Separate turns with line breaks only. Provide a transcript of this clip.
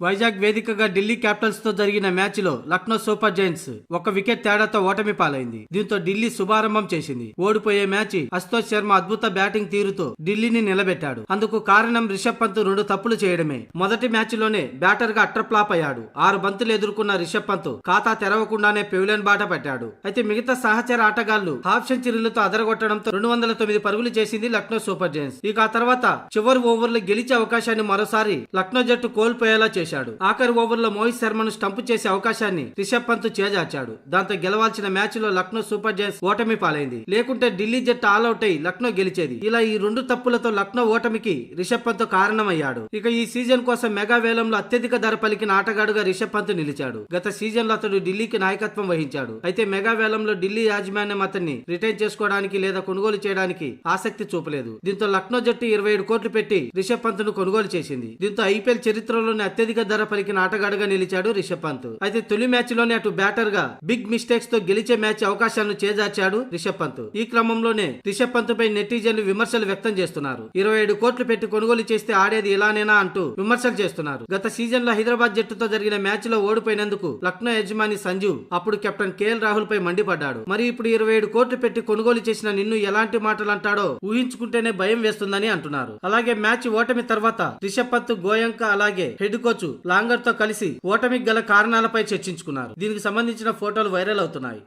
వైజాగ్ వేదికగా ఢిల్లీ క్యాపిటల్స్ తో జరిగిన మ్యాచ్ లో లక్నో సూపర్ జైంట్స్ ఒక వికెట్ తేడాతో ఓటమి పాలైంది. దీంతో ఢిల్లీ శుభారంభం చేసింది. ఓడిపోయే మ్యాచ్ అశుతోష్ శర్మ అద్భుత బ్యాటింగ్ తీరుతో ఢిల్లీని నిలబెట్టాడు. అందుకు కారణం రిషబ్ పంత్ 2 తప్పులు చేయడమే. మొదటి మ్యాచ్ లోనే బ్యాటర్ గా అట్రప్లాప్ అయ్యాడు. 6 బంతులు ఎదుర్కొన్న రిషబ్ పంత్ ఖాతా తెరవకుండానే పెవిలియన్ బాట పట్టాడు. అయితే మిగతా సహచర ఆటగాళ్లు హాఫ్ సెంచరీలతో అదరగొట్టడంతో 209 పరుగులు చేసింది లక్నో సూపర్ జైంట్స్. ఇక ఆ తర్వాత చివరి ఓవర్లు గెలిచే అవకాశాన్ని మరోసారి లక్నో జట్టు కోల్పోయేలా చేశాడు. ఆఖరి ఓవర్లో మోహిత్ శర్మను స్టంప్ చేసే అవకాశాన్ని రిషబ్ పంత్ చేజార్చాడు. దాంతో గెలవాల్సిన మ్యాచ్ లో లక్నో సూపర్ జైంట్స్ ఓటమి పాలైంది. లేకుంటే ఢిల్లీ జట్టు ఆల్అౌట్ అయి లక్నో గెలిచేది. ఇలా ఈ 2 తప్పులతో లక్నో ఓటమికి రిషబ్ పంత్ కారణమయ్యాడు. ఇక ఈ సీజన్ కోసం మెగా వేలంలో అత్యధిక ధర పలికిన ఆటగాడుగా రిషబ్ పంత్ నిలిచాడు. గత సీజన్ లో అతడు ఢిల్లీకి నాయకత్వం వహించాడు. అయితే మెగా వేలంలో ఢిల్లీ యాజమాన్యం అతన్ని రిటైన్ చేసుకోవడానికి లేదా కొనుగోలు చేయడానికి ఆసక్తి చూపలేదు. దీంతో లక్నో జట్టు 27 కోట్లు పెట్టి రిషబ్ పంత్ ను కొనుగోలు చేసింది. దీంతో ఐపీఎల్ చరిత్రలోనే అత్యధిక ధర పలికిన ఆటగాడుగా నిలిచాడు రిషబ్ పంత్. అయితే తొలి మ్యాచ్ లోనే అటు బ్యాటర్ గా బిగ్ మిస్టేక్స్ తో గెలిచే మ్యాచ్ అవకాశాలను చేజార్చాడు రిషబ్ పంత్. ఈ క్రమంలోనే రిషబ్ పంత్ పై నెటిజన్లు విమర్శలు వ్యక్తం చేస్తున్నారు. 27 కోట్లు పెట్టి కొనుగోలు చేస్తే ఆడేది ఇలానేనా అంటూ విమర్శలు చేస్తున్నారు. గత సీజన్ లో హైదరాబాద్ జట్టుతో జరిగిన మ్యాచ్ లో ఓడిపోయినందుకు లక్నో యజమాని సంజు అప్పుడు కెప్టెన్ కేఎల్ రాహుల్ పై మండిపడ్డాడు. మరి ఇప్పుడు 27 కోట్లు పెట్టి కొనుగోలు చేసిన నిన్ను ఎలాంటి మాటలు అంటాడో ఊహించుకుంటేనే భయం వేస్తుందని అంటున్నారు. అలాగే మ్యాచ్ ఓటమి తర్వాత రిషబ్ పంత్, గోయంక అలాగే హెడ్ కోచ్ లాంగర్ తో కలిసి ఓటమికి గల కారణాలపై చర్చించుకున్నారు. దీనికి సంబంధించిన ఫోటోలు వైరల్ అవుతున్నాయి.